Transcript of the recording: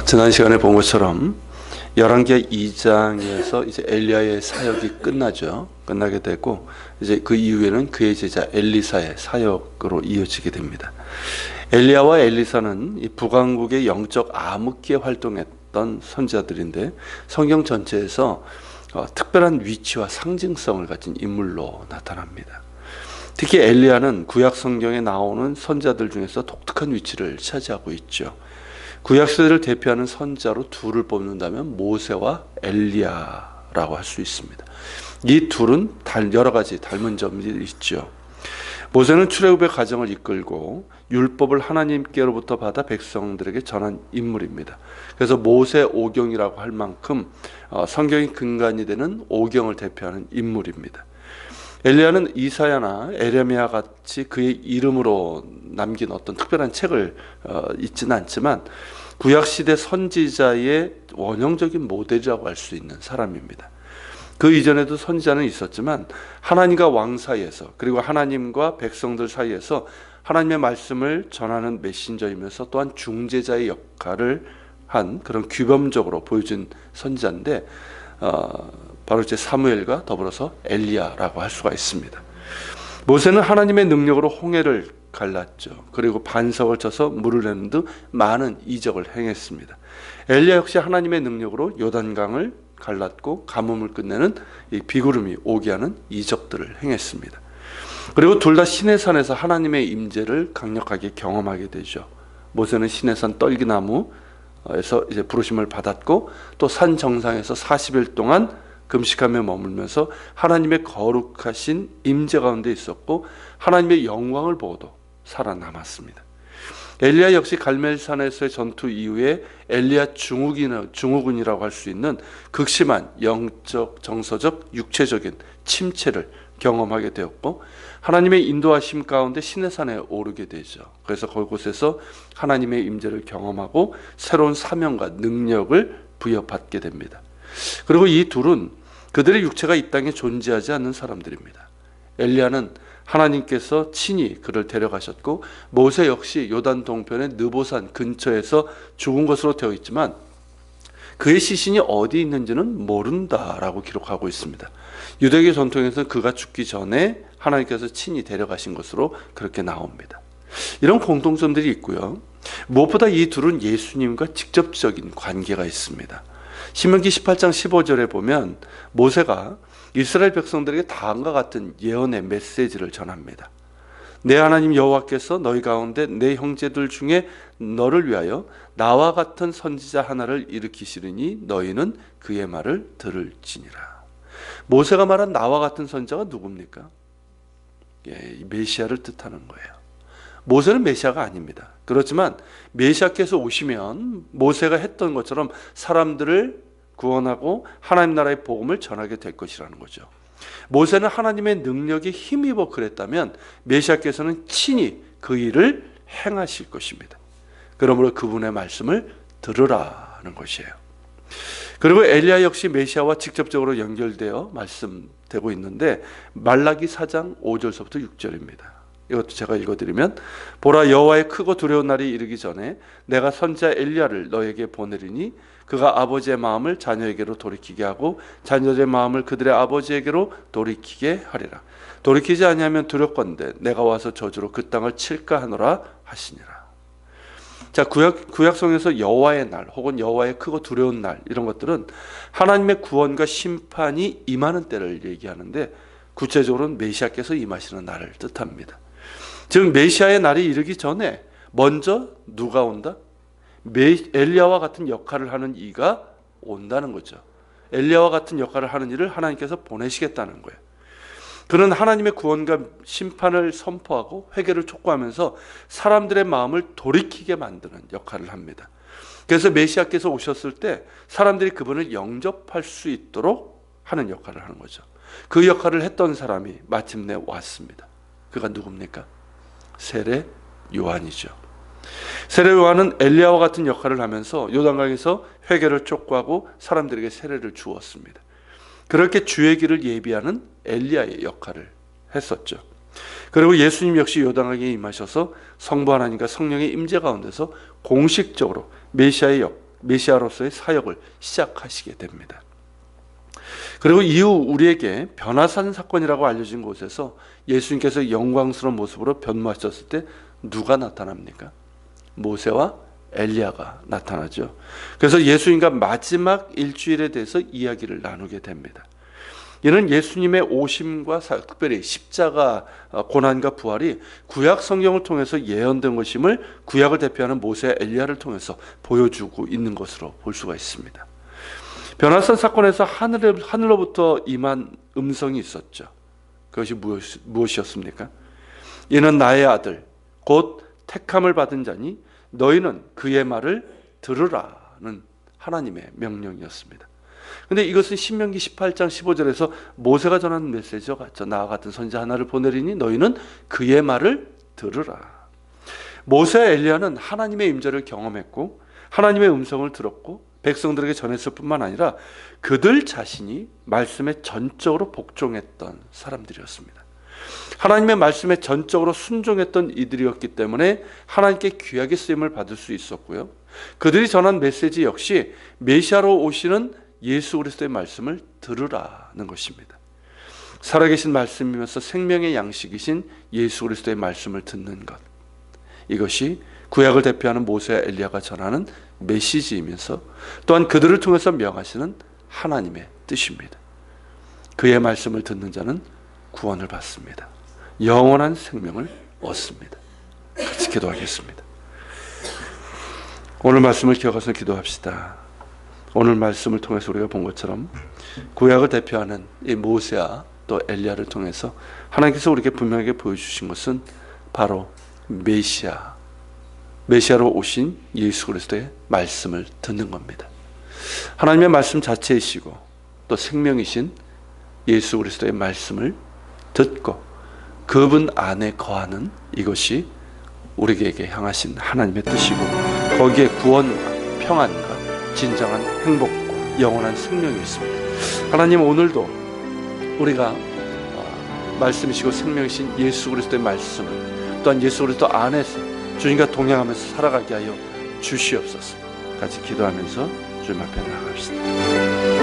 지난 시간에 본 것처럼 열왕기하 2장에서 이제 엘리야의 사역이 끝나게 되고 이제 그 이후에는 그의 제자 엘리사의 사역으로 이어지게 됩니다. 엘리야와 엘리사는 이 북왕국의 영적 암흑기에 활동했던 선지자들인데 성경 전체에서 특별한 위치와 상징성을 가진 인물로 나타납니다. 특히 엘리야는 구약 성경에 나오는 선지자들 중에서 독특한 위치를 차지하고 있죠. 구약시대를 대표하는 선지자로 둘을 뽑는다면 모세와 엘리야라고 할 수 있습니다. 이 둘은 여러 가지 닮은 점이 있죠. 모세는 출애굽의 과정을 이끌고 율법을 하나님께로부터 받아 백성들에게 전한 인물입니다. 그래서 모세 오경이라고 할 만큼 성경의 근간이 되는 오경을 대표하는 인물입니다. 엘리야는 이사야나 에레미야 같이 그의 이름으로 남긴 어떤 특별한 책을 읽지는 않지만 구약시대 선지자의 원형적인 모델이라고 할 수 있는 사람입니다. 그 이전에도 선지자는 있었지만 하나님과 왕 사이에서 그리고 하나님과 백성들 사이에서 하나님의 말씀을 전하는 메신저이면서 또한 중재자의 역할을 한 그런 규범적으로 보여준 선지자인데 바로 이제 사무엘과 더불어서 엘리야라고 할 수가 있습니다. 모세는 하나님의 능력으로 홍해를 갈랐죠. 그리고 반석을 쳐서 물을 내는 등 많은 이적을 행했습니다. 엘리야 역시 하나님의 능력으로 요단강을 갈랐고 가뭄을 끝내는 이 비구름이 오게 하는 이적들을 행했습니다. 그리고 둘 다 시내산에서 하나님의 임재를 강력하게 경험하게 되죠. 모세는 시내산 떨기나무에서 이제 부르심을 받았고 또 산 정상에서 40일 동안 금식하며 머물면서 하나님의 거룩하신 임재 가운데 있었고 하나님의 영광을 보고도 살아남았습니다. 엘리야 역시 갈멜산에서의 전투 이후에 엘리야 증후군이라고 할 수 있는 극심한 영적, 정서적, 육체적인 침체를 경험하게 되었고 하나님의 인도하심 가운데 시내산에 오르게 되죠. 그래서 그곳에서 하나님의 임재를 경험하고 새로운 사명과 능력을 부여받게 됩니다. 그리고 이 둘은 그들의 육체가 이 땅에 존재하지 않는 사람들입니다. 엘리야는 하나님께서 친히 그를 데려가셨고 모세 역시 요단 동편의 느보산 근처에서 죽은 것으로 되어 있지만 그의 시신이 어디 있는지는 모른다라고 기록하고 있습니다. 유대교 전통에서 그가 죽기 전에 하나님께서 친히 데려가신 것으로 그렇게 나옵니다. 이런 공통점들이 있고요. 무엇보다 이 둘은 예수님과 직접적인 관계가 있습니다. 신명기 18장 15절에 보면 모세가 이스라엘 백성들에게 다음과 같은 예언의 메시지를 전합니다. 내 하나님 여호와께서 너희 가운데 내 형제들 중에 너를 위하여 나와 같은 선지자 하나를 일으키시리니 너희는 그의 말을 들을지니라. 모세가 말한 나와 같은 선지자가 누굽니까? 메시아를 뜻하는 거예요. 모세는 메시아가 아닙니다. 그렇지만 메시아께서 오시면 모세가 했던 것처럼 사람들을 구원하고 하나님 나라의 복음을 전하게 될 것이라는 거죠. 모세는 하나님의 능력에 힘입어 그랬다면 메시아께서는 친히 그 일을 행하실 것입니다. 그러므로 그분의 말씀을 들으라는 것이에요. 그리고 엘리야 역시 메시아와 직접적으로 연결되어 말씀되고 있는데 말라기 4장 5절서부터 6절입니다. 이것도 제가 읽어드리면 보라 여호와의 크고 두려운 날이 이르기 전에 내가 선지자 엘리야를 너에게 보내리니 그가 아버지의 마음을 자녀에게로 돌이키게 하고 자녀의 마음을 그들의 아버지에게로 돌이키게 하리라. 돌이키지 아니하면 두렵건대 내가 와서 저주로 그 땅을 칠까 하노라 하시니라. 자, 구약성에서 여호와의 날 혹은 여호와의 크고 두려운 날 이런 것들은 하나님의 구원과 심판이 임하는 때를 얘기하는데 구체적으로는 메시아께서 임하시는 날을 뜻합니다. 즉 메시아의 날이 이르기 전에 먼저 누가 온다? 엘리야와 같은 역할을 하는 이가 온다는 거죠. 엘리야와 같은 역할을 하는 이를 하나님께서 보내시겠다는 거예요. 그는 하나님의 구원과 심판을 선포하고 회개를 촉구하면서 사람들의 마음을 돌이키게 만드는 역할을 합니다. 그래서 메시아께서 오셨을 때 사람들이 그분을 영접할 수 있도록 하는 역할을 하는 거죠. 그 역할을 했던 사람이 마침내 왔습니다. 그가 누굽니까? 세례 요한이죠. 세례 요한은 엘리야와 같은 역할을 하면서 요단강에서 회개를 촉구하고 사람들에게 세례를 주었습니다. 그렇게 주의 길을 예비하는 엘리야의 역할을 했었죠. 그리고 예수님 역시 요단강에 임하셔서 성부 하나님과 성령의 임재 가운데서 공식적으로 메시아로서의 사역을 시작하시게 됩니다. 그리고 이후 우리에게 변화산 사건이라고 알려진 곳에서 예수님께서 영광스러운 모습으로 변모하셨을 때 누가 나타납니까? 모세와 엘리야가 나타나죠. 그래서 예수님과 마지막 일주일에 대해서 이야기를 나누게 됩니다. 이는 예수님의 오심과 특별히 십자가 고난과 부활이 구약 성경을 통해서 예언된 것임을 구약을 대표하는 모세, 엘리야를 통해서 보여주고 있는 것으로 볼 수가 있습니다. 변화산 사건에서 하늘로부터 임한 음성이 있었죠. 그것이 무엇이었습니까? 이는 나의 아들 곧 택함을 받은 자니 너희는 그의 말을 들으라는 하나님의 명령이었습니다. 근데 이것은 신명기 18장 15절에서 모세가 전한 메시지와 같죠. 나와 같은 선지자 하나를 보내리니 너희는 그의 말을 들으라. 모세, 엘리야는 하나님의 임재를 경험했고 하나님의 음성을 들었고 백성들에게 전했을 뿐만 아니라 그들 자신이 말씀에 전적으로 복종했던 사람들이었습니다. 하나님의 말씀에 전적으로 순종했던 이들이었기 때문에 하나님께 귀하게 쓰임을 받을 수 있었고요. 그들이 전한 메시지 역시 메시아로 오시는 예수 그리스도의 말씀을 들으라는 것입니다. 살아계신 말씀이면서 생명의 양식이신 예수 그리스도의 말씀을 듣는 것, 이것이 구약을 대표하는 모세, 엘리야가 전하는 메시지이면서 또한 그들을 통해서 명하시는 하나님의 뜻입니다. 그의 말씀을 듣는 자는 구원을 받습니다. 영원한 생명을 얻습니다. 같이 기도하겠습니다. 오늘 말씀을 기억해서 기도합시다. 오늘 말씀을 통해서 우리가 본 것처럼 구약을 대표하는 이 모세와 또 엘리야를 통해서 하나님께서 우리에게 분명하게 보여주신 것은 바로 메시아로 오신 예수 그리스도의 말씀을 듣는 겁니다. 하나님의 말씀 자체이시고 또 생명이신 예수 그리스도의 말씀을 듣고 그분 안에 거하는 이것이 우리에게 향하신 하나님의 뜻이고 거기에 구원과 평안과 진정한 행복과 영원한 생명이 있습니다. 하나님, 오늘도 우리가 말씀이시고 생명이신 예수 그리스도의 말씀을 또한 예수 그리스도 안에서 주님과 동행하면서 살아가게 하여 주시옵소서. 같이 기도하면서 주님 앞에 나아갑시다.